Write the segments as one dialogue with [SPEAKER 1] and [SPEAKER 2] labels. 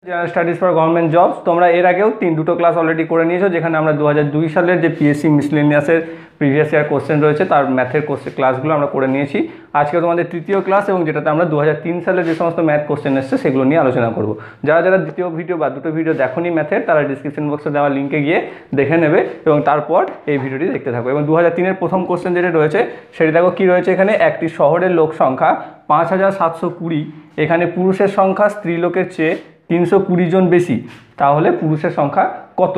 [SPEAKER 1] General studies for government jobs. তোমরা এর আগেও দুটো ক্লাস অলরেডি করে নিয়েছো, যেখানে আমরা 2002 সালের যে পিএসসি মিসলেনিয়াসের প্রিভিয়াস ইয়ার কোশ্চেন রয়েছে তার ম্যাথের ক্লাসগুলো আমরা করে নিয়েছি। আজকে তোমাদের তৃতীয় ক্লাস, এবং যেটাতে আমরা 2003 সালে যে সমস্ত ম্যাথ কোশ্চেন এসছে সেগুলো নিয়ে আলোচনা করব। যারা যারা দ্বিতীয় ভিডিও বা দুটো ভিডিও দেখোনি ম্যাথের, তারা ডিসক্রিপশন বক্সে দেওয়া লিঙ্কে গিয়ে দেখে নেবে এবং তারপর এই ভিডিওটি দেখতে থাকবে। এবং 2003-এর প্রথম কোশ্চেন যেটা রয়েছে সেটি দেখো কী রয়েছে এখানে। একটি শহরের লোক সংখ্যা 5720, এখানে পুরুষের সংখ্যা স্ত্রীলোকের চেয়ে 320 জন বেশি, তাহলে পুরুষের সংখ্যা কত?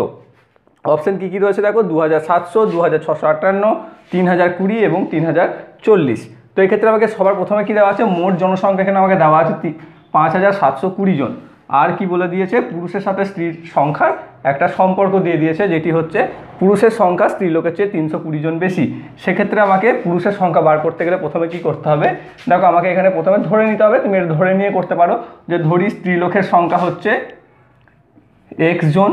[SPEAKER 1] অপশান কী কী রয়েছে দেখো, 2700, 2658, 3020 এবং 3040। তো এক্ষেত্রে আমাকে সবার প্রথমে কী দেওয়া আছে, মোট জনসংখ্যা এখানে আমাকে দেওয়া আছে 5720 জন। আর কি বলে দিয়েছে, পুরুষের সাথে স্ত্রীর সংখ্যার একটা সম্পর্ক দিয়ে দিয়েছে, যেটি হচ্ছে পুরুষের সংখ্যা স্ত্রীলোকের চেয়ে 320 জন বেশি। সেক্ষেত্রে আমাকে পুরুষের সংখ্যা বার করতে গেলে প্রথমে কি করতে হবে, দেখো আমাকে এখানে প্রথমে ধরে নিতে হবে। তুমি এটা ধরে নিয়ে করতে পারো যে ধরি স্ত্রীলোকের সংখ্যা হচ্ছে x জন,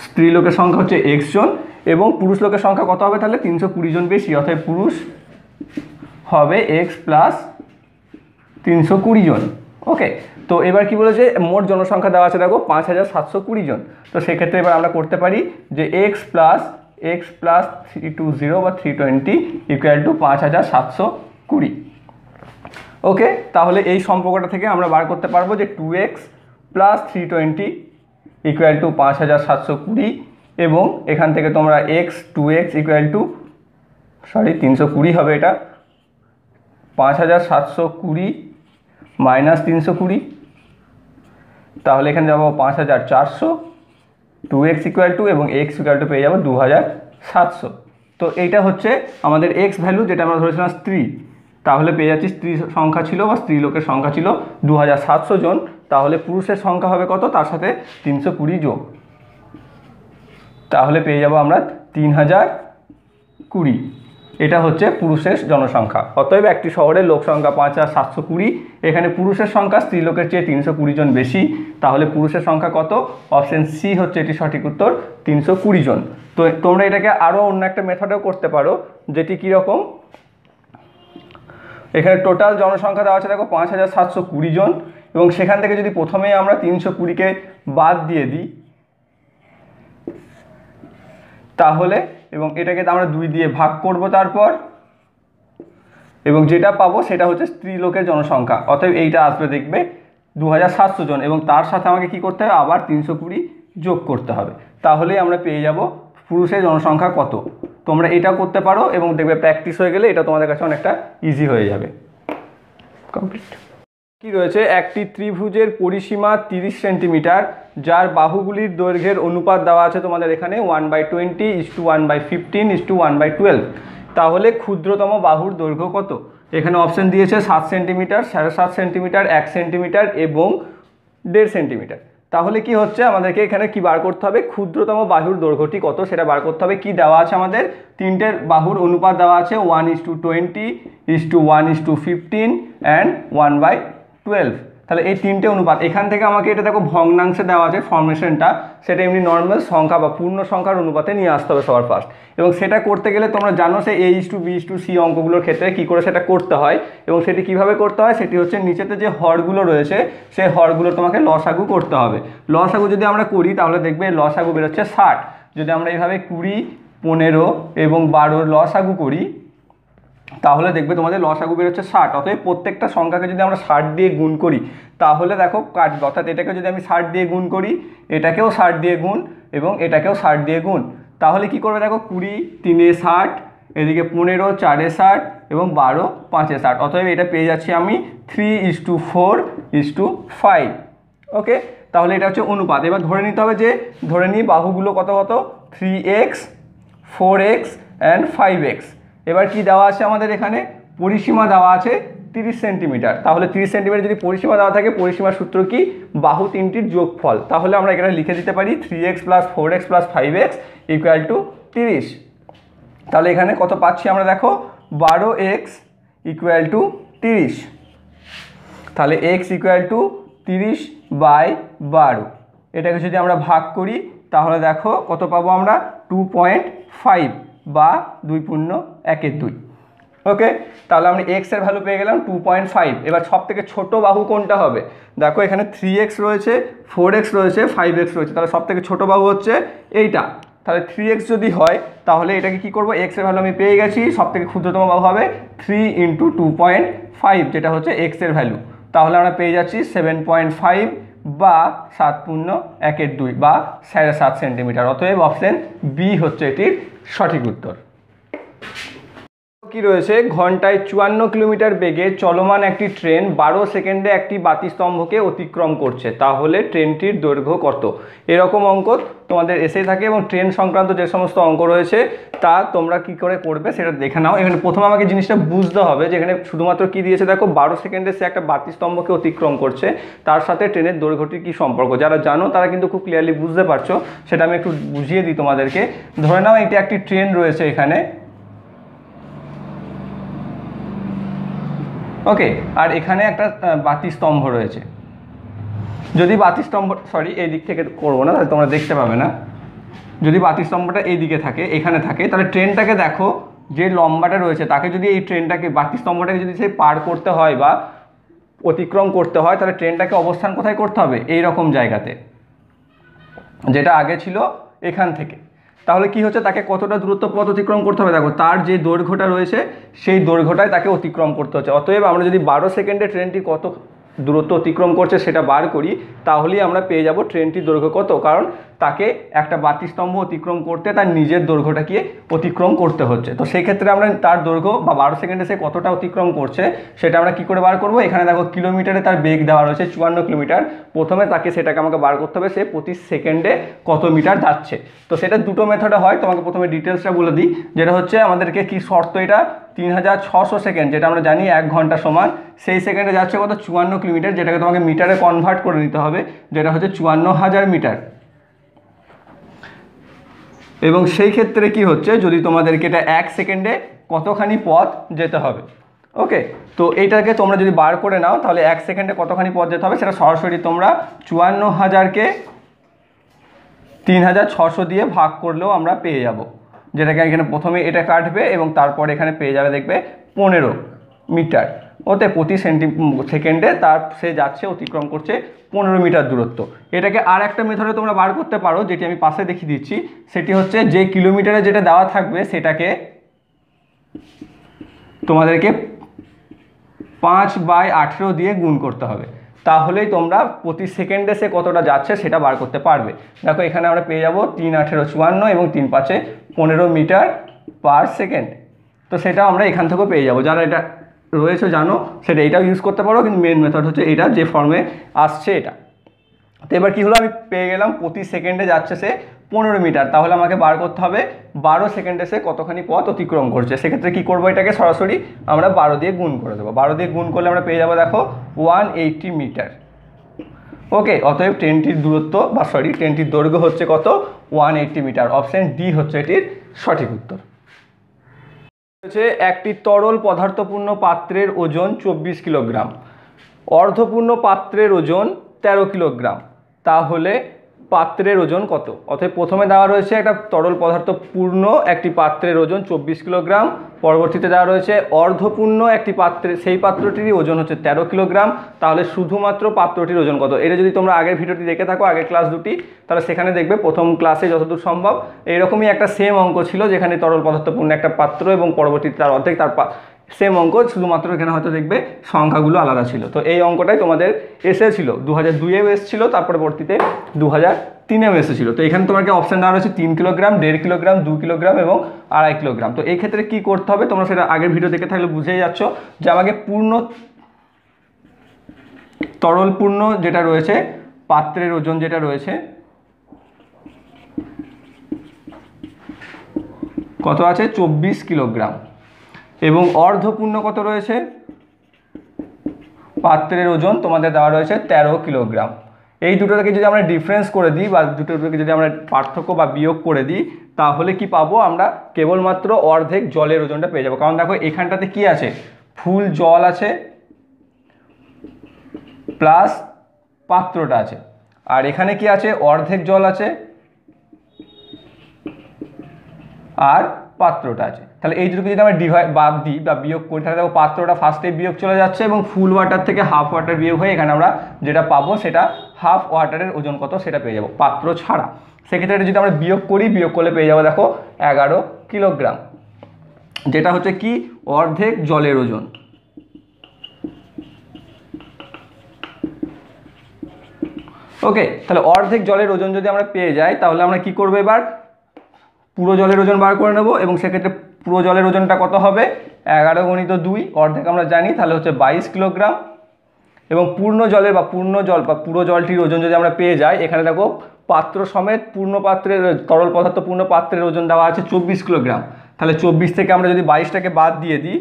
[SPEAKER 1] স্ত্রীলোকের সংখ্যা হচ্ছে x জন, এবং পুরুষ লোকের সংখ্যা কত হবে তাহলে 320 জন বেশি, অর্থাৎ পুরুষ হবে x প্লাস 320 জন। ওকে, তো এবার কি বলেছে, মোট জনসংখ্যা দেওয়া আছে দেখো 5720 জন। তো সেক্ষেত্রে এবার আমরা করতে পারি যে x প্লাস 320 বা 320 ইকুয়াল টু 5720। ওকে, তাহলে এই সম্পর্কটা থেকে আমরা বার করতে পারবো যে 2x প্লাস 320 ইকুয়াল টু 5720, এবং এখান থেকে তোমরা 2x ইকুয়াল টু 320 হবে, এটা 5720 মাইনাস 320, তাহলে এখানে যাবো 5400, 2x ইকুয়াল টু এবং x ইকুয়াল টু পেয়ে যাবো 2700। তো এইটা হচ্ছে আমাদের x ভ্যালু, যেটা আমরা ধরেছিলাম স্ত্রী। তাহলে পেয়ে যাচ্ছি স্ত্রী সংখ্যা ছিল বা স্ত্রী লোকের সংখ্যা ছিল 2700 জন, তাহলে পুরুষের সংখ্যা হবে কত, তার সাথে 320 যোগ, তাহলে পেয়ে যাব আমরা 3020। এটা হচ্ছে পুরুষের জনসংখ্যা। অতএব একটি শহরের লোক সংখ্যা 5720, এখানে পুরুষের সংখ্যা স্ত্রীলোকের চেয়ে 320 জন বেশি, তাহলে পুরুষের সংখ্যা কত? অপশন সি হচ্ছে এটি সঠিক উত্তর, 320 জন। তো তোমরা এটাকে আরও অন্য একটা মেথডেও করতে পারো, যেটি কীরকম, এখানে টোটাল জনসংখ্যা দেওয়া আছে দেখো 5720 জন, এবং সেখান থেকে যদি প্রথমেই আমরা 320কে বাদ দিয়ে দিই তাহলে, এবং এটাকে আমরা 2 দিয়ে ভাগ করব তারপর, এবং যেটা পাবো সেটা হচ্ছে স্ত্রী লোকের জনসংখ্যা। অতএব এইটা আসবে দেখবে 2700 জন, এবং তার সাথে আমাকে কি করতে হবে, আবার 320 যোগ করতে হবে, তাহলেই আমরা পেয়ে যাব পুরুষের জনসংখ্যা কত। তোমরা এটা করতে পারো এবং দেখবে প্র্যাকটিস হয়ে গেলে এটা তোমাদের কাছে অনেকটা ইজি হয়ে যাবে। কমপ্লিট। কি রয়েছে, একটি ত্রিভুজের পরিসীমা 30 সেন্টিমিটার, যার বাহুগুলির দৈর্ঘ্যের অনুপাত দেওয়া আছে তোমাদের এখানে 1/20:1/15:1/12। তাহলে ক্ষুদ্রতম বাহুর দৈর্ঘ্য কত? এখানে অপশন দিয়েছে 7 সেন্টিমিটার, 7.5 সেন্টিমিটার, 1 সেন্টিমিটার এবং 1.5 সেন্টিমিটার। তাহলে কি হচ্ছে, আমাদেরকে এখানে কি বার করতে হবে, ক্ষুদ্রতম বাহুর দৈর্ঘ্যটি কত সেটা বার করতে হবে। কি দেওয়া আছে আমাদের, তিনটের বাহুর অনুপাত দেওয়া আছে 1:20:1:15 অ্যান্ড 1/12। তাহলে এই তিনটে অনুপাত, এখান থেকে আমাকে এটা দেখো ভগ্নাংশে দেওয়া আছে ফর্মেশনটা, সেটা এমনি নর্মাল সংখ্যা বা পূর্ণ সংখ্যার অনুপাতে নিয়ে আসতে হবে সবার ফার্স্ট। এবং সেটা করতে গেলে তোমরা জানো সে A:B:C অঙ্কগুলোর ক্ষেত্রে কি করে সেটা করতে হয়, এবং সেটি কিভাবে করতে হয়, সেটি হচ্ছে নিচেতে যে হরগুলো রয়েছে সেই হরগুলো তোমাকে লসাগু করতে হবে। লসাগু যদি আমরা করি তাহলে দেখবে লসাগু বেরোচ্ছে 60। যদি আমরা এইভাবে 20, 15 এবং 12 লসাগু করি তাহলে দেখবে তোমাদের লসাগু বেরোচ্ছে 60। অতএব প্রত্যেকটা সংখ্যাকে যদি আমরা 60 দিয়ে গুণ করি তাহলে দেখো কাটবে, অর্থাৎ এটাকে যদি আমি 60 দিয়ে গুণ করি, এটাকেও 60 দিয়ে গুণ এবং এটাকেও 60 দিয়ে গুণ, তাহলে কি করবে দেখো 20 3 এ 60, এদিকে 15 4 এ 60 এবং 12 5 এ 60। অতএব এটা পেয়ে যাচ্ছি আমি 3:4:5। ওকে, তাহলে এটা হচ্ছে অনুপাত। এবার ধরে নিতে হবে যে, ধরে নিই বাহুগুলো কত কত, 3x 4x অ্যান্ড 5x। এবার কি দেওয়া আছে আমাদের এখানে, পরিসীমা দেওয়া আছে 30 সেন্টিমিটার। তাহলে 30 সেন্টিমিটার যদি পরিসীমা দেওয়া থাকে, পরিসীমার সূত্র কি, বাহু তিনটির যোগফল। তাহলে আমরা এখানে লিখে দিতে পারি 3x plus 4x plus 5x equal to 30। তাহলে এখানে কত পাচ্ছি আমরা দেখো, 12x ইকুয়াল টু 30। তাহলে x ইকুয়াল টু 30/12। এটাকে যদি আমরা ভাগ করি তাহলে দেখো কত পাবো আমরা, 2.5 বা 2 × 1 = 2। ওকে, তাহলে আমরা এক্স এর ভ্যালু পেয়ে গেলাম 2.5। এবার সব থেকে ছোটো বাহু কোনটা হবে? দেখো এখানে 3x রয়েছে, 4x রয়েছে, 5x রয়েছে, তাহলে সব থেকে ছোটো বাহু হচ্ছে এইটা। তাহলে 3x যদি হয় তাহলে এটাকে কি করব, এক্স এর ভ্যালু আমি পেয়ে গেছি, সব থেকে ক্ষুদ্রতম বাহু হবে 3 × 2.5, যেটা হচ্ছে এক্স এর ভ্যালু। তাহলে আমরা পেয়ে যাচ্ছি 7.5 বা 7×1=2 বা 7.5 সেন্টিমিটার। অতএব অপশন বি হচ্ছে এটির সঠিক উত্তর। কি রয়েছে, ঘন্টায় 54 কিলোমিটার বেগে চলমান একটি ট্রেন 12 সেকেন্ডে একটি বাতিস্তম্ভকে অতিক্রম করছে, তাহলে ট্রেনটির দৈর্ঘ্য কত? এরকম অঙ্ক তোমাদের এসে থাকে এবং ট্রেন সংক্রান্ত যে সমস্ত অঙ্ক রয়েছে তা তোমরা কি করে করবে সেটা দেখে নাও। এখানে প্রথমে আমাকে জিনিসটা বুঝতে হবে যে এখানে শুধুমাত্র কি দিয়েছে, দেখো 12 সেকেন্ডে সে একটা বাতিস্তম্ভকে অতিক্রম করছে, তার সাথে ট্রেনের দৈর্ঘ্যটির কী সম্পর্ক। যারা জানো তারা কিন্তু খুব ক্লিয়ারলি বুঝতে পারছো, সেটা আমি একটু বুঝিয়ে দিই তোমাদেরকে। ধরে নাও এটা একটি ট্রেন রয়েছে এখানে, ওকে, আর এখানে একটা বাতিস্তম্ভ রয়েছে। যদি বাতিস্তম্ভ, সরি এই দিক থেকে করবো না, তাহলে তোমরা দেখতে পাবে না। যদি বাতিস্তম্ভটা এই দিকে থাকে, এখানে থাকে, তাহলে ট্রেনটাকে দেখো যে লম্বাটা রয়েছে তাকে যদি এই ট্রেনটাকে বাতিস্তম্ভটাকে যদি সে পার করতে হয় বা অতিক্রম করতে হয়, তাহলে ট্রেনটাকে অবস্থান কোথায় করতে হবে? এই রকম জায়গাতে, যেটা আগে ছিল এখান থেকে। তাহলে কি হচ্ছে, তাকে কতটা দূরত্ব পথ অতিক্রম করতে হবে? দেখো তার যে দৈর্ঘ্যটা রয়েছে সেই দৈর্ঘ্যটাই তাকে অতিক্রম করতে হচ্ছে। অতএব আমরা যদি 12 সেকেন্ডে ট্রেনটি কত দূরত্ব অতিক্রম করছে সেটা বার করি, তাহলেই আমরা পেয়ে যাব ট্রেনটির দৈর্ঘ্য কত। কারণ তাকে একটা বাতিস্তম্ভ অতিক্রম করতে তার নিজের দৈর্ঘ্যটাকে অতিক্রম করতে হচ্ছে। তো সেই ক্ষেত্রে আমরা তার দৈর্ঘ্য বা 12 সেকেন্ডে সে কতটা অতিক্রম করছে সেটা আমরা কি করে বার করব? এখানে দেখো কিলোমিটারে তার বেগ দেওয়া রয়েছে 54 কিলোমিটার। প্রথমে তাকে সেটাকে আমাকে বার করতে হবে সে প্রতি সেকেন্ডে কত মিটার যাচ্ছে। তো সেটা দুটো মেথডে হয়, তোমাকে প্রথমে ডিটেলসটা বলে দিই। যেটা হচ্ছে আমাদেরকে কি শর্ত, এটা 3600 সেকেন্ড, যেটা আমরা জানি 1 ঘন্টা সমান, সেই সেকেন্ডে যাচ্ছে কত? 54 কিলোমিটার, যেটাকে তোমাকে মিটারে কনভার্ট করে নিতে হবে, যেটা হচ্ছে 54,000 মিটার। এবং সেই ক্ষেত্রে কি হচ্ছে, যদি তোমাদেরকে এটা 1 সেকেন্ডে কতখানি পথ যেতে হবে, ওকে, তো এইটাকে তোমরা যদি বার করে নাও তাহলে 1 সেকেন্ডে কতখানি পথ যেতে হবে সেটা সরাসরি তোমরা 54,000কে 3600 দিয়ে ভাগ করলেও আমরা পেয়ে যাব। যেটাকে এখানে প্রথমে এটা কাটবে এবং তারপরে এখানে পেয়ে যাবে দেখবে 15 মিটার। ওতে প্রতি সেকেন্ডে তার সে যাচ্ছে, অতিক্রম করছে 15 মিটার দূরত্ব। এটাকে আর একটা মেথডে তোমরা বার করতে পারো, যেটি আমি পাশে দেখিয়ে দিচ্ছি। সেটি হচ্ছে যে কিলোমিটারে যেটা দেওয়া থাকবে সেটাকে তোমাদেরকে 5/18 দিয়ে গুণ করতে হবে, তাহলেই তোমরা প্রতি সেকেন্ডে সে কতটা যাচ্ছে সেটা বার করতে পারবে। দেখো এখানে আমরা পেয়ে যাব 3×18 = 54 এবং 3×5 = 15 মিটার পার সেকেন্ড। তো সেটা আমরা এখান থেকেও পেয়ে যাব। যারা এটা রয়েছে জানো সেটা এটাও ইউজ করতে পারো, কিন্তু মেন মেথড হচ্ছে এটা, যে ফর্মে আসছে এটা। তো এবার কী হলো, আমি পেয়ে গেলাম প্রতি সেকেন্ডে যাচ্ছে সে 15 মিটার। তাহলে আমাকে বার করতে হবে 12 সেকেন্ডে সে কতখানি পথ অতিক্রম করছে। সেক্ষেত্রে কী করবো, এটাকে সরাসরি আমরা 12 দিয়ে গুণ করে দেবো। 12 দিয়ে গুণ করলে আমরা পেয়ে যাবো দেখো 180 মিটার। ওকে, অতএব ট্রেনটির দূরত্ব বা ট্রেনটির দৈর্ঘ্য হচ্ছে কত? 180 মিটার। অপশন ডি হচ্ছে এটির সঠিক উত্তর। হচ্ছে একটি তরল পদার্থপূর্ণ পাত্রের ওজন 24 কিলোগ্রাম, অর্ধপূর্ণ পাত্রের ওজন 13 কিলোগ্রাম, তাহলে পাত্রের ওজন কত? অতএব প্রথমে দেওয়া রয়েছে একটা তরল পদার্থপূর্ণ একটি পাত্রের ওজন 24 কিলোগ্রাম, পরবর্তীতে দেওয়া রয়েছে অর্ধপূর্ণ একটি পাত্রে, সেই পাত্রটির ওজন হচ্ছে 13 কিলোগ্রাম, তাহলে শুধুমাত্র পাত্রটির ওজন কত? এটা যদি তোমরা আগের ভিডিওটি দেখে থাকো, আগের ক্লাস দুটি, তাহলে সেখানে দেখবে প্রথম ক্লাসে যতদূর সম্ভব এরকমই একটা সেম অঙ্ক ছিল, যেখানে তরল পদার্থপূর্ণ একটা পাত্র এবং পরবর্তীতে তার অর্ধেক তার সেম অঙ্ক, শুধুমাত্র এখানে হয়তো দেখবে সংখ্যাগুলো আলাদা ছিল। তো এই অঙ্কটাই তোমাদের এসেছিল 2002-এও এসেছিল, তারপরে পরবর্তীতে 2003-এও এসেছিল। তো এখানে তোমাকে অপশান দেওয়া রয়েছে 3 কিলোগ্রাম, 1.5 কিলোগ্রাম, 2 কিলোগ্রাম এবং 2.5 কিলোগ্রাম। তো এই ক্ষেত্রে কী করতে হবে, তোমরা সেটা আগের ভিডিও দেখে থাকলে বুঝেই যাচ্ছ যে আমাকে তরলপূর্ণ যেটা রয়েছে পাত্রের ওজন যেটা রয়েছে কত আছে? 24 কিলোগ্রাম। এবং অর্ধপূর্ণ কত রয়েছে? পাত্রের ওজন তোমাদের দেওয়া রয়েছে 13 কিলোগ্রাম। এই দুটোকে যদি আমরা ডিফারেন্স করে দিই বা দুটোকে যদি আমরা পার্থক্য বা বিয়োগ করে দিই, তাহলে কি পাবো আমরা? কেবলমাত্র অর্ধেক জলের ওজনটা পেয়ে যাবো। কারণ দেখো এখানটাতে কি আছে, ফুল জল আছে প্লাস পাত্রটা আছে, আর এখানে কি আছে, অর্ধেক জল আছে আর পাত্রটা আছে। তাহলে এই দুটোকে যদি আমরা বাদ দিই বা বিয়োগ করি, তাহলে দেখো পাত্রটা ফার্স্টে বিয়োগ চলে যাচ্ছে এবং ফুল ওয়াটার থেকে হাফ ওয়াটার বিয়োগ হয়ে এখানে আমরা যেটা পাবো সেটা হাফ ওয়াটারের ওজন কত সেটা পেয়ে যাবো পাত্র ছাড়া। সেক্ষেত্রে যদি আমরা বিয়োগ করি, বিয়োগ করলে পেয়ে যাবো দেখো 11 কিলোগ্রাম, যেটা হচ্ছে কি অর্ধেক জলের ওজন। ওকে, তাহলে অর্ধেক জলের ওজন যদি আমরা পেয়ে যাই তাহলে আমরা কি করবো, এবার পুরো জলের ওজন বার করে নেব এবং সেক্ষেত্রে পুরো জলের ওজনটা কত হবে 11 গুণিত 2, অর্ধেক আমরা জানি তাহলে হচ্ছে 22 কিলোগ্রাম। এবং পূর্ণ জলের বা পুরো জলটির ওজন যদি আমরা পেয়ে যাই, এখানে দেখো পাত্র সমেত পূর্ণ পাত্রের তরল পদার্থ পূর্ণ পাত্রের ওজন দেওয়া আছে 24 কিলোগ্রাম। তাহলে 24 থেকে আমরা যদি 22টাকে বাদ দিয়ে দিই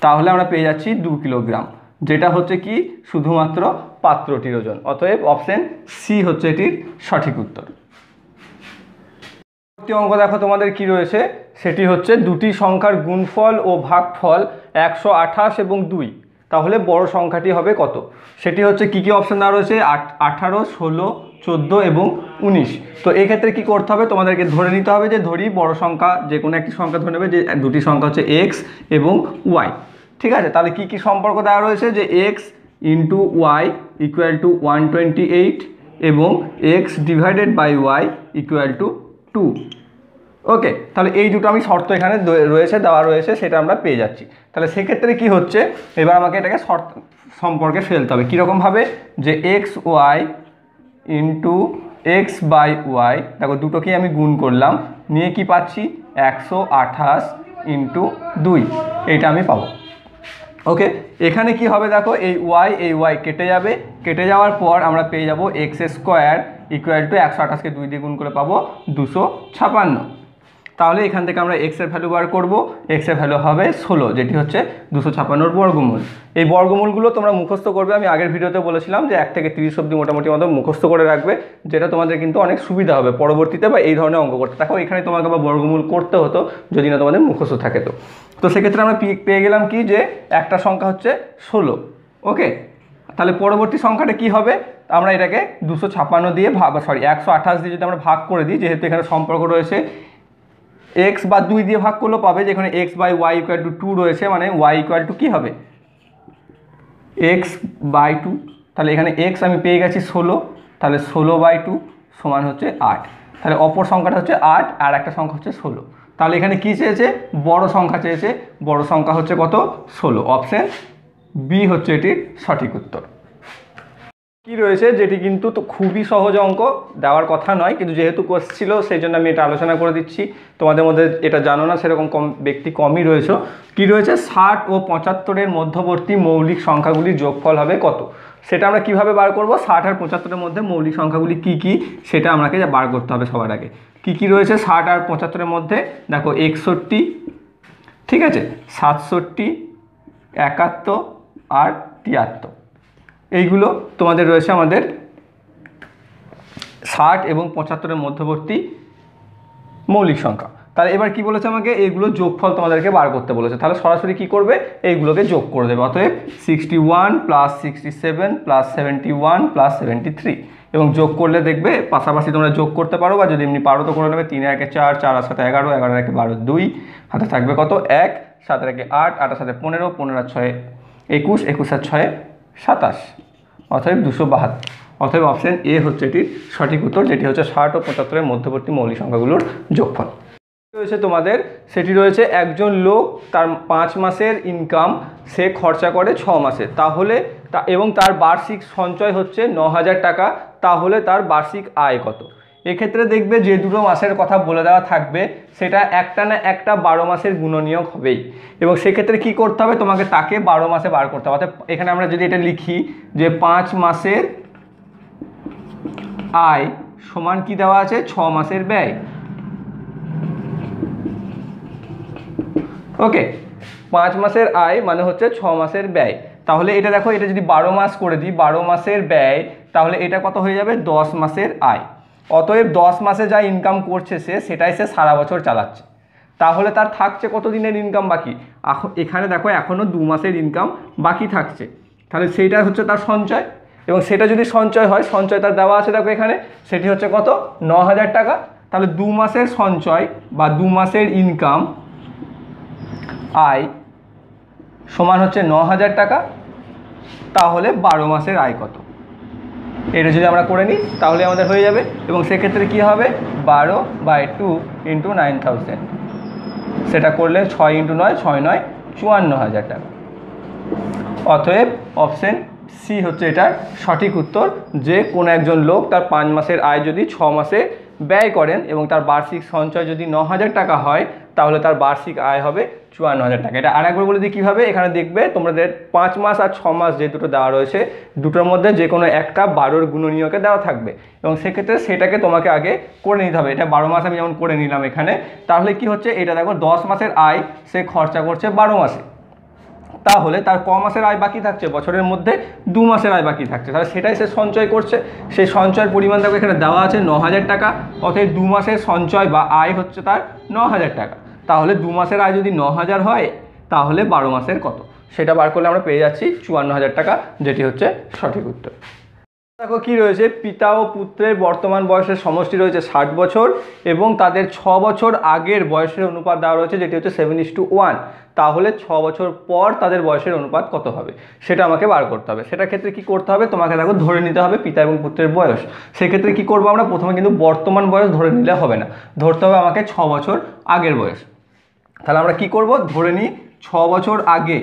[SPEAKER 1] তাহলে আমরা পেয়ে যাচ্ছি 2 কিলোগ্রাম, যেটা হচ্ছে কি শুধুমাত্র পাত্রটির ওজন। অতএব অপশন সি হচ্ছে এটির সঠিক উত্তর। পরবর্তী অঙ্ক দেখো তোমাদের কি রয়েছে, সেটি হচ্ছে দুটি সংখ্যার গুণফল ও ভাগফল 128 এবং 2, তাহলে বড় সংখ্যাটি হবে কত। সেটি হচ্ছে কি কি অপশন দেওয়া রয়েছে 18, 16, 14 এবং 19। তো এক্ষেত্রে কি করতে হবে, তোমাদেরকে ধরে নিতে হবে যে ধরি বড় সংখ্যা যে কোনো একটি সংখ্যা ধরে নেবে, যে দুটি সংখ্যা হচ্ছে এক্স এবং ওয়াই। ঠিক আছে, তাহলে কি কি সম্পর্ক দেওয়া রয়েছে যে X into Y equal to 128 এবং X divided by Y equal to 2। Okay, তাহলে এই দুটো আমি শর্ত এখানে রয়েছে দেওয়া রয়েছে, সেটা আমরা পেয়ে যাচ্ছি। তাহলে সেক্ষেত্রে কি হচ্ছে, এবার আমাকে এটাকে শর্ত সম্পর্কে ফেলতে হবে। কীরকমভাবে, যে X Y into X by Y, দেখো দুটোকেই আমি গুণ করলাম, নিয়ে কি পাচ্ছি 128 ইন্টু 2, এইটা আমি পাবো। ওকে, এখানে কি হবে দেখো এই ওয়াই কেটে যাবে, কেটে যাওয়ার পর আমরা পেয়ে যাব এক্স স্কোয়ার ইকুয়াল টু 128কে 2 দিয়ে গুণ করে পাবো 256। তাহলে এখান থেকে আমরা এক্সের ভ্যালু বার করবো, এক্সের ভ্যালু হবে 16, যেটি হচ্ছে 256 বর্গমূল। এই বর্গমূলগুলো তোমরা মুখস্থ করবে, আমি আগের ভিডিওতে বলেছিলাম যে 1 থেকে 30 অবধি মোটামুটি মতো মুখস্থ করে রাখবে, যেটা তোমাদের কিন্তু অনেক সুবিধা হবে পরবর্তীতে বা এই ধরনের অঙ্ক করতে। দেখো এখানে তোমাকে আবার বর্গমূল করতে হতো যদি না তোমাদের মুখস্থ থাকে। তো সেক্ষেত্রে আমরা পেয়ে গেলাম কি, যে একটা সংখ্যা হচ্ছে 16। ওকে, তাহলে পরবর্তী সংখ্যাটা কি হবে, আমরা এটাকে 256 দিয়ে 128 দিয়ে যদি আমরা ভাগ করে দিই, যেহেতু এখানে সম্পর্ক রয়েছে এক্স বা 2 দিয়ে ভাগ করলেও পাবে, যেখানে X by Y equal to 2 রয়েছে, মানে ওয়াই ইকুয়াল টু কী হবে এক্স বাই 2। তাহলে এখানে এক্স আমি পেয়ে গেছি 16, তাহলে 16/2 সমান হচ্ছে 8। তাহলে অপর সংখ্যাটা হচ্ছে 8 আর একটা সংখ্যা হচ্ছে 16। তাহলে এখানে কি চেয়েছে, বড় সংখ্যা চেয়েছে, বড় সংখ্যা হচ্ছে কত 16। অপশন বি হচ্ছে এটির সঠিক উত্তর। কি রয়েছে, যেটি কিন্তু তো খুবই সহজ অঙ্ক, দেওয়ার কথা নয়, কিন্তু যেহেতু কোশ্চেন ছিল সেই জন্য আমি এটা আলোচনা করে দিচ্ছি। তোমাদের মধ্যে এটা জানো না সেরকম ব্যক্তি কমই রয়েছে। কি রয়েছে, 60 ও 75-এর মধ্যবর্তী মৌলিক সংখ্যাগুলির যোগফল হবে কত। সেটা আমরা কিভাবে বার করব, 60 আর 75-এর মধ্যে মৌলিক সংখ্যাগুলি কি কি সেটা আমাকে বার করতে হবে সবার আগে। কি কি রয়েছে 60 আর 75-এর মধ্যে, দেখো 61, ঠিক আছে, 67, 71 আর 73, এইগুলো তোমাদের রয়েছে আমাদের 60 এবং 75-এর মধ্যবর্তী মৌলিক সংখ্যা। তাহলে এবার কি বলেছে আমাকে, এইগুলো যোগফল তোমাদেরকে বার করতে বলেছে। তাহলে সরাসরি কি করবে, এইগুলোকে যোগ করে দেবে। অতএব 61 প্লাস 67 প্লাস 71 প্লাস 73, এবং যোগ করলে দেখবে পাশাপাশি তোমরা যোগ করতে পারো, বা যদি এমনি পারো তো করে নেবে। 3 একে 4, 4 আর 7 11, 11 একে 12, 2 হাতে থাকবে কত 1, 7 একে 8, 8 আর 7 15, 15 আর 6 21, 21 আর 6 27, অতএব 272। অতএব অপশন এ হচ্ছে এটির সঠিক উত্তর, যেটি হচ্ছে 60 ও 75-এর মধ্যবর্তী মৌলিক সংখ্যাগুলোর যোগফল। রয়েছে তোমাদের, সেটি রয়েছে একজন লোক তার 5 মাসের ইনকাম সে খরচা করে 6 মাসে, তাহলে এবং তার বার্ষিক সঞ্চয় হচ্ছে 9000 টাকা, তাহলে তার বার্ষিক আয় কত। এক্ষেত্রে দেখবে যে দুটো মাসের কথা বলে দেওয়া থাকবে সেটা একটা না একটা 12 মাসের গুণনীয়ক হবেই, এবং সেক্ষেত্রে কি করতে হবে, তোমাকে তাকে 12 মাসে বার করতে হবে। অর্থাৎ এখানে আমরা যদি এটা লিখি যে 5 মাসের আয় সমান কি দেওয়া আছে 6 মাসের ব্যয়। ওকে, 5 মাসের আয় মানে হচ্ছে 6 মাসের ব্যয়। তাহলে এটা দেখো, এটা যদি 12 মাস করে দিই, 12 মাসের ব্যয়, তাহলে এটা কত হয়ে যাবে 10 মাসের আয়। অতএব 10 মাসে যা ইনকাম করছে সেটাই সে সারা বছর চালাচ্ছে, তাহলে তার থাকছে কত দিনের ইনকাম বাকি। এখানে দেখো এখনও 2 মাসের ইনকাম বাকি থাকছে, তাহলে সেইটা হচ্ছে তার সঞ্চয়, এবং সেটা যদি সঞ্চয় হয়, সঞ্চয় তার দেওয়া আছে দেখো এখানে, সেটি হচ্ছে কত 9000 টাকা। তাহলে 2 মাসের সঞ্চয় বা 2 মাসের ইনকাম আয় সমান হচ্ছে 9,000 টাকা। তাহলে 12 মাসের আয় কত, এটা যদি আমরা করে নিই তাহলে আমাদের হয়ে যাবে। এবং সেক্ষেত্রে কী হবে, 12/2 × 9,000, সেটা করলে 6 × 9 6 9 54,000 টাকা। অতএব অপশন সি হচ্ছে এটার সঠিক উত্তর, যে কোনো একজন লোক তার 5 মাসের আয় যদি 6 মাসে ব্যয় করেন এবং তার বার্ষিক সঞ্চয় যদি 9,000 টাকা হয়, তাহলে তার বার্ষিক আয় হবে 54,000 টাকা। এটা আরেকবার বলে দিই কীভাবে। এখানে দেখবে তোমাদের 5 মাস আর 6 মাস যে দুটো দেওয়া রয়েছে, দুটোর মধ্যে যে কোনো একটা 12 গুণনীয়কে দেওয়া থাকবে, এবং সেক্ষেত্রে সেটাকে তোমাকে আগে করে নিতে হবে। এটা 12 মাস আমি যেমন করে নিলাম এখানে, তাহলে কি হচ্ছে, এটা দেখো 10 মাসের আয় সে খরচা করছে 12 মাসে, তাহলে তার ক মাসের আয় বাকি থাকছে, বছরের মধ্যে 2 মাসের আয় বাকি থাকছে, তাহলে সেটাই সে সঞ্চয় করছে। সেই সঞ্চয়ের পরিমাণ দেখো এখানে দেওয়া আছে 9,000 টাকা, অতএব 2 মাসের সঞ্চয় বা আয় হচ্ছে তার 9,000 টাকা। তাহলে 2 মাসের আয় যদি 9,000 হয়, তাহলে 12 মাসের কত, সেটা বার করলে আমরা পেয়ে যাচ্ছি 54,000 টাকা, যেটি হচ্ছে সঠিক উত্তর। দেখো কি রয়েছে, পিতা ও পুত্রের বর্তমান বয়সের সমষ্টি রয়েছে 60 বছর এবং তাদের 6 বছর আগের বয়সের অনুপাত দেওয়া রয়েছে, যেটি হচ্ছে 7:1। তাহলে 6 বছর পর তাদের বয়সের অনুপাত কত হবে, সেটা আমাকে বার করতে হবে। সেটার ক্ষেত্রে কি করতে হবে, তোমাকে দেখো ধরে নিতে হবে পিতা এবং পুত্রের বয়স। সেক্ষেত্রে কি করবো আমরা, প্রথমে কিন্তু বর্তমান বয়স ধরে নিলে হবে না, ধরতে হবে আমাকে 6 বছর আগের বয়স। তাহলে আমরা কি করব, ধরে নিই 6 বছর আগে,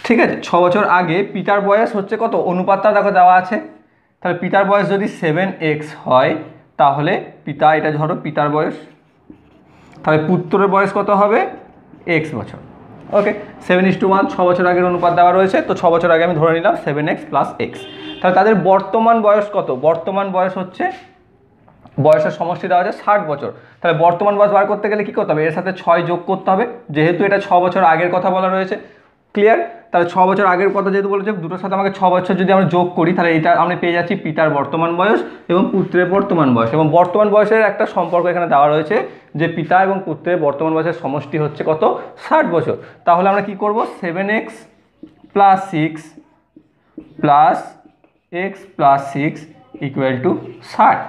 [SPEAKER 1] ঠিক আছে। 6 বছর আগে পিতার বয়স হচ্ছে কত, অনুপাতটা দেখো দেওয়া আছে। তাহলে পিতার বয়স যদি 7x হয়, তাহলে পিতা, এটা ধরো পিতার বয়স, তাহলে পুত্রের বয়স কত হবে, x বছর। ওকে, 7:1, 6 বছর আগের অনুপাত দেওয়া রয়েছে, তো 6 বছর আগে আমি ধরে নিলাম 7x + x। তাহলে তাদের বর্তমান বয়স কত, বর্তমান বয়স হচ্ছে, বয়সের সমষ্টি দেওয়া আছে 60 বছর। তাহলে বর্তমান বয়স বার করতে গেলে কী করতে হবে, এর সাথে 6 যোগ করতে হবে, যেহেতু এটা 6 বছর আগের কথা বলা রয়েছে। ক্লিয়ার? তাহলে 6 বছর আগের কথা যেহেতু বলেছে, দুটোর সাথে আমাকে 6 বছর যদি আমরা যোগ করি, তাহলে এটা আমরা পেয়ে যাচ্ছি পিতার বর্তমান বয়স এবং পুত্রের বর্তমান বয়স। এবং বর্তমান বয়সের একটা সম্পর্ক এখানে দেওয়া রয়েছে, যে পিতা এবং পুত্রের বর্তমান বয়সের সমষ্টি হচ্ছে কত, 60 বছর। তাহলে আমরা কি করব, 7x + 6 + x + 6 = 60,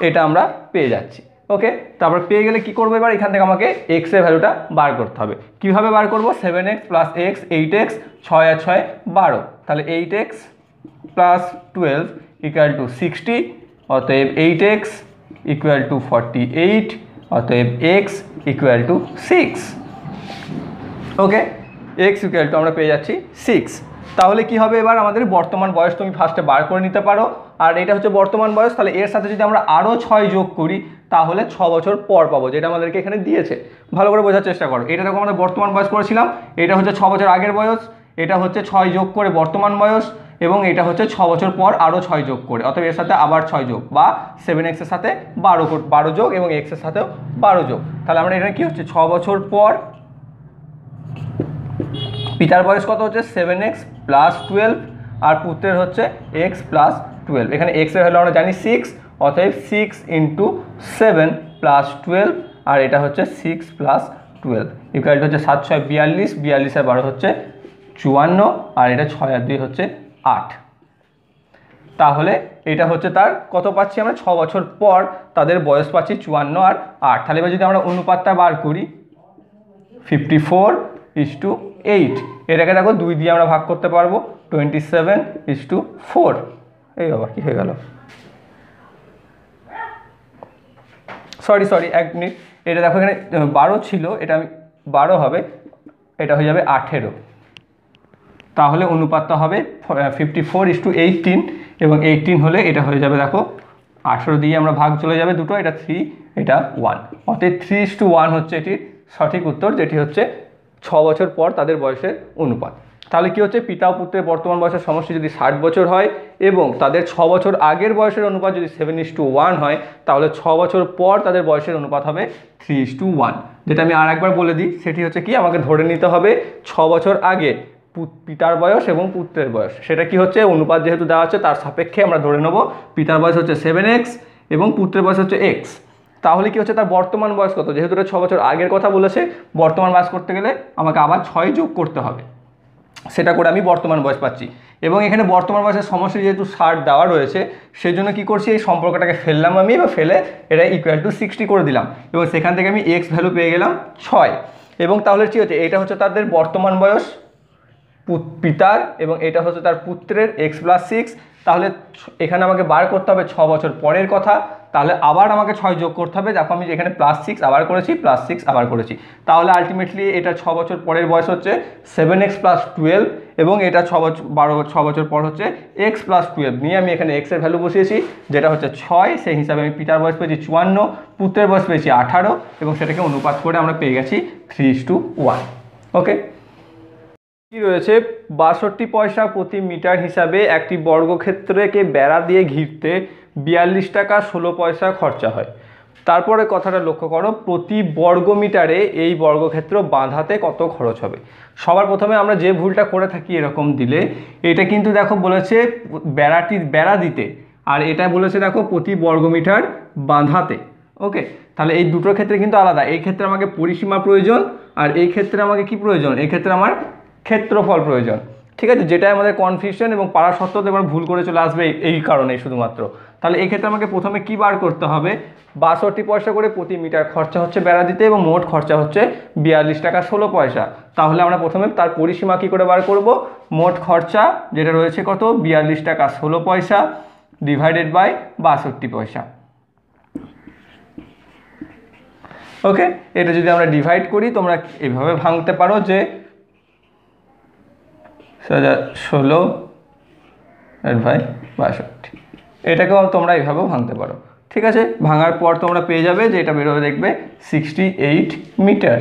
[SPEAKER 1] এটা আমরা পেয়ে যাচ্ছি। ওকে, তারপর পেয়ে গেলে কি করবো, এবার এখান থেকে আমাকে x এর ভ্যালুটা বার করতে হবে। কিভাবে বার করব, 7x + x 8x, 6 আর 6 12, তাহলে 8x + 12 = 60, অতএব 8x = 48, অতএব x = 6। ওকে, x = আমরা পেয়ে যাচ্ছি 6। তাহলে কি হবে, এবার আমাদের বর্তমান বয়স তুমি ফার্স্টে বার করে নিতে পারো, আর এটা হচ্ছে বর্তমান বয়স। তাহলে এর সাথে যদি আমরা আরও 6 যোগ করি, তাহলে 6 বছর পর পাবো, যেটা আমাদেরকে এখানে দিয়েছে। ভালো করে বোঝার চেষ্টা করো। এটা দেখো আমরা বর্তমান বয়স করেছিলাম, এটা হচ্ছে 6 বছর আগের বয়স, এটা হচ্ছে 6 যোগ করে বর্তমান বয়স, এবং এটা হচ্ছে 6 বছর পর আরও 6 যোগ করে, অতএব এর সাথে আবার 6 যোগ, বা 7x এর সাথে 12 যোগ এবং x এর সাথেও 12 যোগ। তাহলে আমরা এখানে কি হচ্ছে, 6 বছর পর পিতার বয়স কত হচ্ছে, 7x + 12, আর পুত্রের হচ্ছে x + 12। এখানে x এর ভ্যালু আমরা জানি 6, অতএব 6 × 7 + 12, আর এটা হচ্ছে 6 + 12 = হচ্ছে 7 6 42, 42 আর 12 হচ্ছে 54, আর এটা 6 আর 2 হচ্ছে 8। তাহলে এটা হচ্ছে তার কত পাচ্ছি আমরা, 6 বছর পর তাদের বয়স পাচ্ছি 54 আর 8। তাহলে এবার যদি আমরা অনুপাতটা বার করি, 54:8, এটাকে দেখো 2 দিয়ে আমরা ভাগ করতে পারবো, 27:4। এই বাবা কি হয়ে গেল, সরি 1 মিনিট, এটা দেখো এখানে 12 ছিল, এটা আমি 12 হবে, এটা হয়ে যাবে 18। তাহলে অনুপাতটা হবে 54:18, এবং 18 হলে এটা হয়ে যাবে দেখো 18 দিয়ে আমরা ভাগ চলে যাবে দুটো, এটা 3 এটা 1, অতএব 3:1 হচ্ছে এটির সঠিক উত্তর, যেটি হচ্ছে 6 বছর পর তাদের বয়সের অনুপাত। তাহলে কি হচ্ছে, পিতা ও পুত্রের বর্তমান বয়সের সমষ্টি যদি 60 বছর হয় এবং তাদের 6 বছর আগের বয়সের অনুপাত যদি 7:1 হয়, তাহলে 6 বছর পর তাদের বয়সের অনুপাত হবে 3:1। যেটা আমি আর একবার বলে দিই, সেটি হচ্ছে কি, আমাকে ধরে নিতে হবে 6 বছর আগে পিতার বয়স এবং পুত্রের বয়স। সেটা কি হচ্ছে, অনুপাত যেহেতু দেওয়া আছে তার সাপেক্ষে আমরা ধরে নেব পিতার বয়স হচ্ছে 7x এবং পুত্রের বয়স হচ্ছে x। তাহলে কি হচ্ছে, তার বর্তমান বয়স কত, যেহেতু এটা 6 বছর আগের কথা বলেছে, বর্তমান বয়স করতে গেলে আমাকে আবার 6 যোগ করতে হবে। সেটা করে আমি বর্তমান বয়স পাচ্ছি। এবং এখানে বর্তমান বয়সের সমস্যা যেহেতু 60 দেওয়া রয়েছে, সেই জন্য কী করছি, এই সম্পর্কটাকে ফেললাম আমি, বা ফেলে এটা ইকুয়াল টু 60 করে দিলাম, এবং সেখান থেকে আমি এক্স ভ্যালু পেয়ে গেলাম 6। এবং তাহলে কী হচ্ছে, এটা হচ্ছে তাদের বর্তমান বয়স পিতার, এবং এটা হচ্ছে তার পুত্রের x+6। তাহলে এখানে আমাকে বার করতে হবে 6 বছর পরের কথা, তাহলে আবার আমাকে 6 যোগ করতে হবে, দেখো আমি এখানে +6 আবার করেছি, +6 আবার করেছি, তাহলে আলটিমেটলি এটা 6 বছর পরের বয়স হচ্ছে 7x + 12, এবং এটা 6 বছর পর হচ্ছে x + 12 নিয়ে আমি এখানে x এর ভ্যালু বসিয়েছি, যেটা হচ্ছে 6, সেই হিসাবে আমি পিতার বয়স পেয়েছি 54, পুত্রের বয়স পেয়েছি 18, এবং সেটাকে অনুপাত করে আমরা পেয়ে গেছি 3:1। ওকে, কি রয়েছে, 62 পয়সা প্রতি মিটার হিসাবে একটি বর্গক্ষেত্রকে বেড়া দিয়ে ঘিরতে 42 টাকা 16 পয়সা খরচা হয়। তারপরে কথাটা লক্ষ্য করো, প্রতি বর্গ মিটারে এই বর্গক্ষেত্র বাঁধাতে কত খরচ হবে। সবার প্রথমে আমরা যে ভুলটা করে থাকি এরকম দিলে, এটা কিন্তু দেখো বলেছে বেড়া দিতে, আর এটা বলেছে দেখো প্রতি বর্গ মিটার বাঁধাতে। ওকে, তাহলে এই দুটোর ক্ষেত্রে কিন্তু আলাদা। এই ক্ষেত্রে আমাকে পরিসীমা প্রয়োজন, আর এই ক্ষেত্রে আমাকে কি প্রয়োজন, এই ক্ষেত্রে আমার ক্ষেত্রফল প্রয়োজন। ঠিক আছে, যেটা আমাদের কনফিউশন এবং পারা সত্ত্বেও এবার ভুল করে চলে আসবে এই কারণে শুধুমাত্র। তাহলে এই ক্ষেত্রে আমাকে প্রথমে কি বার করতে হবে, 62 পয়সা করে প্রতি মিটার খরচা হচ্ছে বেড়া দিতে, এবং মোট খরচা হচ্ছে 42 টাকা 16 পয়সা। তাহলে আমরা প্রথমে তার পরিসীমা কি করে বার করব, মোট খরচা যেটা রয়েছে কত, 42 টাকা 16 পয়সা ডিভাইডেড বাই 62 পয়সা। ওকে, এটা যদি আমরা ডিভাইড করি, তোমরা এভাবে ভাঙতে পারো যে 16/62, এটাকেও তোমরা এইভাবেও ভাঙতে পারো। ঠিক আছে, ভাঙার পর তোমরা পেয়ে যাবে যে এটা বেরোবে, দেখবে 68 মিটার,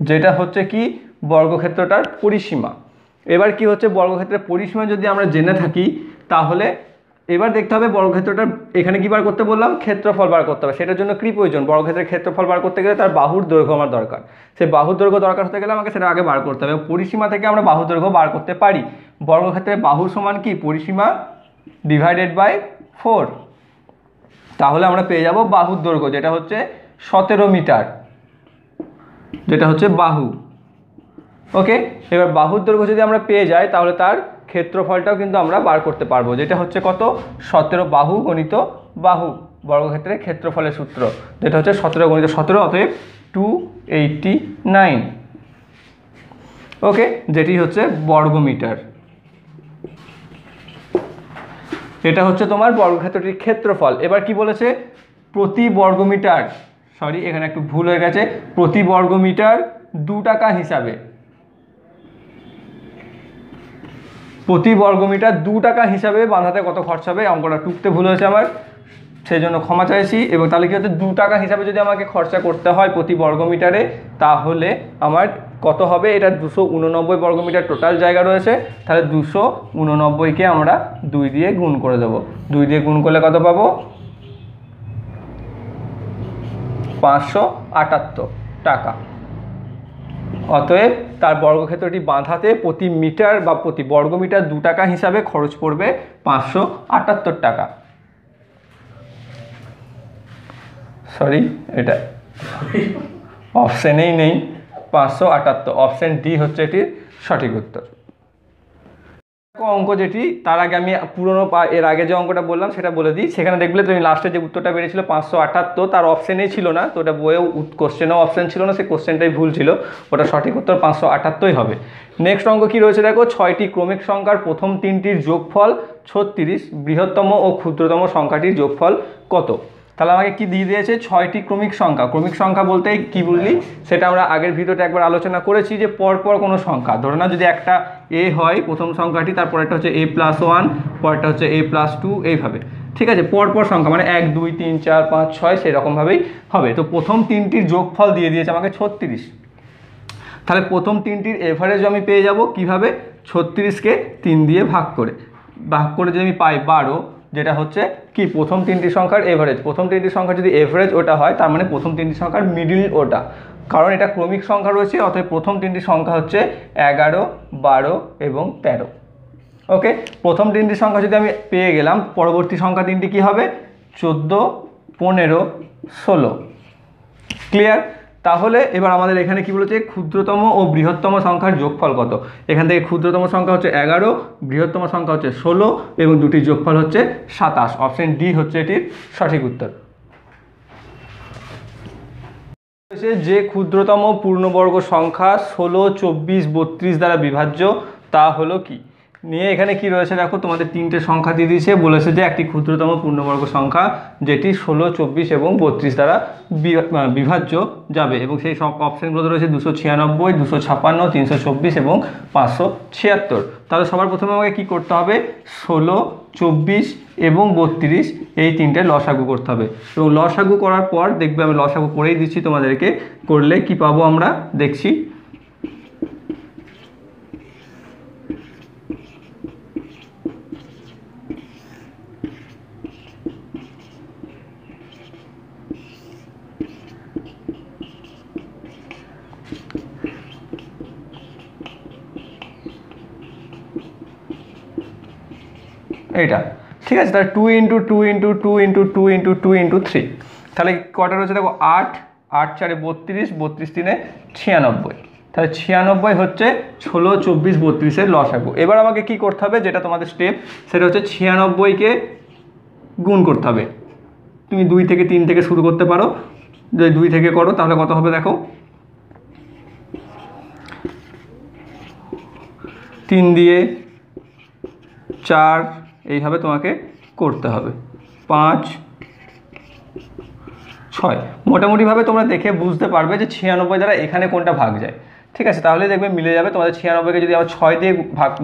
[SPEAKER 1] যেটা হচ্ছে কি বর্গক্ষেত্রটার পরিসীমা। এবার কি হচ্ছে, বর্গক্ষেত্রের পরিসীমা যদি আমরা জেনে থাকি, তাহলে এবার দেখতে হবে বর্গক্ষেত্রটার এখানে কি বার করতে বললাম, ক্ষেত্রফল বার করতে হবে। সেটার জন্য কি প্রয়োজন, বর্গক্ষেত্রের ক্ষেত্রফল বার করতে গেলে তার বাহুর দৈর্ঘ্য আমার দরকার। সেই বাহুর দৈর্ঘ্য দরকার হতে গেলে আমাকে সেটা আগে বার করতে হবে। পরিসীমা থেকে আমরা বাহুর দৈর্ঘ্য বার করতে পারি। বর্গক্ষেত্রের বাহুর সমান কি, পরিসীমা ডিভাইডেড বাই 4। তাহলে আমরা পেয়ে যাব বাহুর দৈর্ঘ্য, যেটা হচ্ছে 17 মিটার, যেটা হচ্ছে বাহু। ওকে, এবার বাহুর দৈর্ঘ্য যদি আমরা পেয়ে যাই, তাহলে তার ক্ষেত্রফলটাও কিন্তু আমরা বার করতে পারবো, যেটা হচ্ছে কত, 17 বাহু গণিত বাহু, বর্গক্ষেত্রের ক্ষেত্রফলের সূত্র, যেটা হচ্ছে 17 গণিত 17, অতএব 289। ওকে, যেটি হচ্ছে বর্গ মিটার। এটা হচ্ছে তোমার বর্গক্ষেত্রটির ক্ষেত্রফল। এবার কি বলেছে, প্রতি বর্গমিটার, সরি এখানে একটু ভুল হয়ে গেছে, প্রতি বর্গমিটার 2 টাকা হিসাবে, প্রতি বর্গমিটার 2 টাকা হিসাবে বাঁধাতে কত খরচ হবে। অঙ্কটা টুকতে ভুল হয়েছে আমার, সেই জন্য ক্ষমা চাইছি। এবং তাহলে কি হচ্ছে, 2 টাকা হিসাবে যদি আমাকে খরচা করতে হয় প্রতি বর্গমিটারে, তাহলে আমার কত হবে, এটা 289 বর্গমিটার টোটাল জায়গা রয়েছে, তাহলে 289কে আমরা 2 দিয়ে গুণ করে দেবো। 2 দিয়ে গুণ করলে কত পাবো, 578 টাকা। অতএব তার বর্গক্ষেত্রটি বাঁধাতে প্রতি মিটার বা প্রতি বর্গমিটার 2 টাকা হিসাবে খরচ পড়বে 578 টাকা। সরি, এটা অপশানেই নেই, 578, অপশান ডি হচ্ছে এটির সঠিক উত্তর। অঙ্ক যেটি, তার আগে আমি পুরনো এর আগে যে অঙ্কটা বললাম সেটা বলে দিই। সেখানে দেখলে তুমি লাস্টে যে উত্তরটা বেরিয়েছিল 578, তার অপশানেই ছিল না, তো ওটা বইয়েও কোশ্চেনেও অপশান ছিল না, সেই কোশ্চেনটাই ভুল ছিল, ওটা সঠিক উত্তর 578 হবে। নেক্সট অঙ্ক কি রয়েছে দেখো, 6টি ক্রমিক সংখ্যার প্রথম 3টির যোগফল 36, বৃহত্তম ও ক্ষুদ্রতম সংখ্যাটির যোগফল কত। তাহলে আমাকে কি দিয়ে দিয়েছে, 6টি ক্রমিক সংখ্যা। ক্রমিক সংখ্যা বলতে কি বললি, সেটা আমরা আগের ভিডিওতে একবার আলোচনা করেছি, যে পরপর কোনো সংখ্যা, ধরো না যদি একটা এ হয় প্রথম সংখ্যাটি, তারপর একটা হচ্ছে a+1, পরেরটা হচ্ছে a+2, এইভাবে। ঠিক আছে, পরপর সংখ্যা মানে 1 2 3 4 5 6 সেরকমভাবেই হবে। তো প্রথম 3টির যোগফল দিয়ে দিয়েছে আমাকে 36। তাহলে প্রথম 3টির এভারেজ আমি পেয়ে যাব কিভাবে, 36কে 3 দিয়ে ভাগ করে যদি আমি পাই 12, যেটা হচ্ছে কি প্রথম 3টি সংখ্যার এভারেজ। প্রথম 3টি সংখ্যা যদি এভারেজ ওটা হয়, তার মানে প্রথম 3টি সংখ্যার মিডিল ওটা, কারণ এটা ক্রমিক সংখ্যা রয়েছে, অতএব প্রথম 3টি সংখ্যা হচ্ছে 11, 12 এবং 13। ওকে, প্রথম 3টি সংখ্যা যদি আমি পেয়ে গেলাম, পরবর্তী সংখ্যা 3টি কি হবে, 14, 15, 16। ক্লিয়ার। তাহলে এবার আমাদের এখানে কি বলেছে, ক্ষুদ্রতম ও বৃহত্তম সংখ্যার যোগফল কত। এখান থেকে ক্ষুদ্রতম সংখ্যা হচ্ছে 11, বৃহত্তম সংখ্যা হচ্ছে 16 এবং দুটির যোগফল হচ্ছে 27। অপশন ডি হচ্ছে এটির সঠিক উত্তর। যে ক্ষুদ্রতম পূর্ণবর্গ সংখ্যা 16, 24, 32 দ্বারা বিভাজ্য তা হলো কি। নিয়ে এখানে কি রয়েছে দেখো, তোমাদের তিনটে সংখ্যা দিয়ে দিয়েছে, বলেছে যে একটি ক্ষুদ্রতম পূর্ণবর্গ সংখ্যা যেটি 16, 24 এবং 32 দ্বারা বিভাজ্য যাবে, এবং সেই সব অপশানগুলো রয়েছে 296, 256, 324 এবং 576। তাহলে সবার প্রথমে আমাকে কি করতে হবে, 16, 24 এবং 32 এই তিনটে লসাগু করতে হবে, এবং লসাগু করার পর দেখবে আমি লসাগু করেই দিচ্ছি তোমাদেরকে, করলে কি পাবো আমরা দেখছি। এইটা ঠিক আছে, তাহলে 2 × 2 × 2 × 2 × 2 × 3, তাহলে কটা রয়েছে দেখো 8, 8 × 4 32, 32 × 3 96, তাহলে 96 হচ্ছে 16, 24, 32-এর লসাগু। এবার আমাকে কি করতে হবে, যেটা তোমাদের স্টেপ, সেটা হচ্ছে 96কে গুণ করতে হবে। তুমি 2 থেকে 3 থেকে শুরু করতে পারো, যদি 2 থেকে করো তাহলে কত হবে দেখো, 3 দিয়ে 4, এইভাবে তোমাকে করতে হবে, 5, 6। মোটামুটিভাবে তোমরা দেখে বুঝতে পারবে যে 96 দ্বারা এখানে কোনটা ভাগ যায়, ঠিক আছে। তাহলে দেখবে মিলে যাবে, তোমাদের 96কে যদি আমরা 6 দিয়ে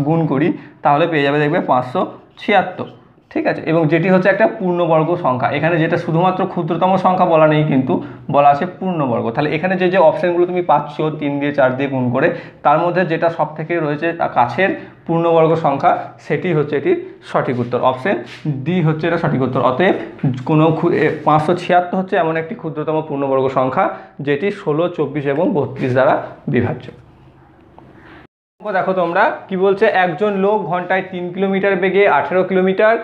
[SPEAKER 1] গুণ করি তাহলে পেয়ে যাবে দেখবে 576, ঠিক আছে। এবং যেটি হচ্ছে একটা পূর্ণবর্গ সংখ্যা, এখানে যেটা শুধুমাত্র ক্ষুদ্রতম সংখ্যা বলা নেই, কিন্তু বলা আছে পূর্ণবর্গ। তাহলে এখানে যে যে অপশানগুলো তুমি পাচ্ছ 3 দিয়ে 4 দিয়ে গুণ করে, তার মধ্যে যেটা সব থেকে রয়েছে কাছের পূর্ণবর্গ সংখ্যা, সেটি হচ্ছে এটির সঠিক উত্তর। অপশন ডি হচ্ছে এটা সঠিক উত্তর। অতএব কোনো 576 হচ্ছে এমন একটি ক্ষুদ্রতম পূর্ণবর্গ সংখ্যা যেটি 16, 24 এবং 32 দ্বারা বিভাজ্য। দেখো তোমরা কি বলছে, একজন লোক ঘন্টায় 3 কিলোমিটার বেগে 18 কিলোমিটার,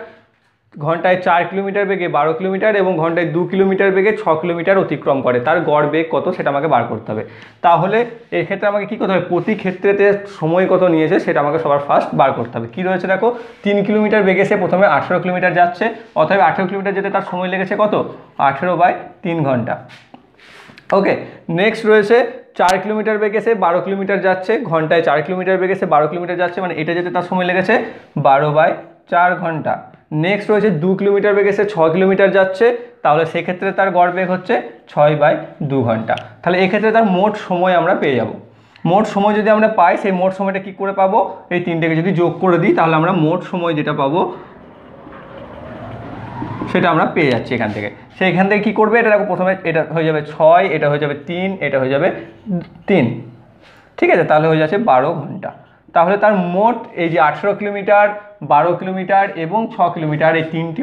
[SPEAKER 1] ঘন্টায় 4 কিলোমিটার বেগে 12 কিলোমিটার এবং ঘন্টায় 2 কিলোমিটার বেগে 6 কিলোমিটার অতিক্রম করে, তার গড় বেগ কত সেটা আমাকে বার করতে হবে। তাহলে এক্ষেত্রে আমাকে কী করতে হবে, প্রতি ক্ষেত্রেতে সময় কত নিয়েছে সেটা আমাকে সবার ফার্স্ট বার করতে হবে। কী রয়েছে দেখো, 3 কিলোমিটার বেগে সে প্রথমে 18 কিলোমিটার যাচ্ছে, অতএব 18 কিলোমিটার যেতে তার সময় লেগেছে কত, 18/3 ঘন্টা। ওকে, নেক্সট রয়েছে 4 কিলোমিটার বেগে সে 12 কিলোমিটার যাচ্ছে, ঘন্টায় 4 কিলোমিটার বেগে সে 12 কিলোমিটার যাচ্ছে, মানে এটা যেতে তার সময় লেগেছে 12/4 ঘন্টা। নেক্সট রয়েছে 2 কিলোমিটার বেগে সে 6 কিলোমিটার যাচ্ছে, তাহলে সেক্ষেত্রে তার গড় বেগ হচ্ছে 6/2 ঘন্টা। তাহলে এক্ষেত্রে তার মোট সময় আমরা পেয়ে যাব। মোট সময় যদি আমরা পাই, সেই মোট সময়টা কি করে পাবো, এই তিনটেকে যদি যোগ করে দিই তাহলে আমরা মোট সময় যেটা পাবো সেটা আমরা পেয়ে যাচ্ছি এখান থেকে। সেইখান থেকে কী করবে, এটা দেখো প্রথমে এটা হয়ে যাবে 6, এটা হয়ে যাবে 3, এটা হয়ে যাবে 3, ঠিক আছে। তাহলে হয়ে যাচ্ছে 12 ঘন্টা। তাহলে তার মোট এই যে 18 কিলোমিটার, 12 কিলোমিটার এবং 6 কিলোমিটার, এই তিনটি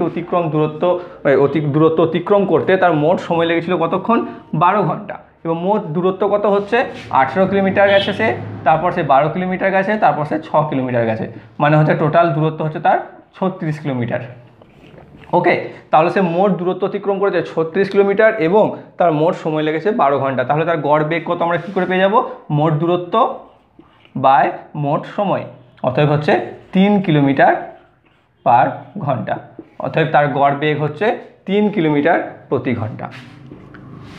[SPEAKER 1] দূরত্ব অতিক্রম করতে তার মোট সময় লেগেছিল কতক্ষণ, 12 ঘন্টা। এবং মোট দূরত্ব কত হচ্ছে, 18 কিলোমিটার গেছে সে, তারপর সে 12 কিলোমিটার গেছে, তারপর সে 6 কিলোমিটার গেছে, মানে হচ্ছে টোটাল দূরত্ব হচ্ছে তার 36 কিলোমিটার। ওকে, তাহলে সে মোট দূরত্ব অতিক্রম করেছে 36 কিলোমিটার এবং তার মোট সময় লেগেছে 12 ঘন্টা। তাহলে তার গড় বেগ কত আমরা কী করে পেয়ে যাব, মোট দূরত্ব বাই মোট সময়, অতএব হচ্ছে 3 কিলোমিটার পার ঘন্টা। অতএব তার গড় বেগ হচ্ছে 3 কিলোমিটার প্রতি ঘন্টা।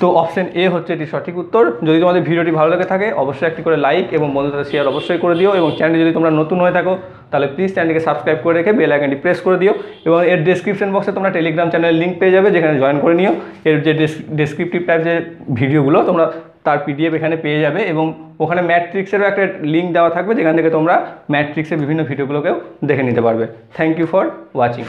[SPEAKER 1] তো অপশন এ হচ্ছে এটি সঠিক উত্তর। যদি তোমাদের ভিডিওটি ভালো লেগে থাকে অবশ্যই একটি করে লাইক এবং বন্ধুদের সাথে শেয়ার অবশ্যই করে দিও, এবং চ্যানেলে যদি তোমরা নতুন হয়ে থাকো তাহলে প্লিজ চ্যানেলটিকে সাবস্ক্রাইব করে রেখে বেল আইকনটি প্রেস করে দিও, এবং এর ডেসক্রিপশন বক্সে তোমরা টেলিগ্রাম চ্যানেলের লিঙ্ক পেয়ে যাবে, যেখানে জয়েন করে নিও। এর যে ডেসক্রিপটিভ টাইপ যে ভিডিওগুলো তোমরা তার PDF এখানে পেয়ে যাবে, এবং ওখানে ম্যাট্রিক্সেরও একটা লিঙ্ক দেওয়া থাকবে, যেখান থেকে তোমরা ম্যাট্রিক্সের বিভিন্ন ভিডিওগুলোকেও দেখে নিতে পারবে। Thank you for watching.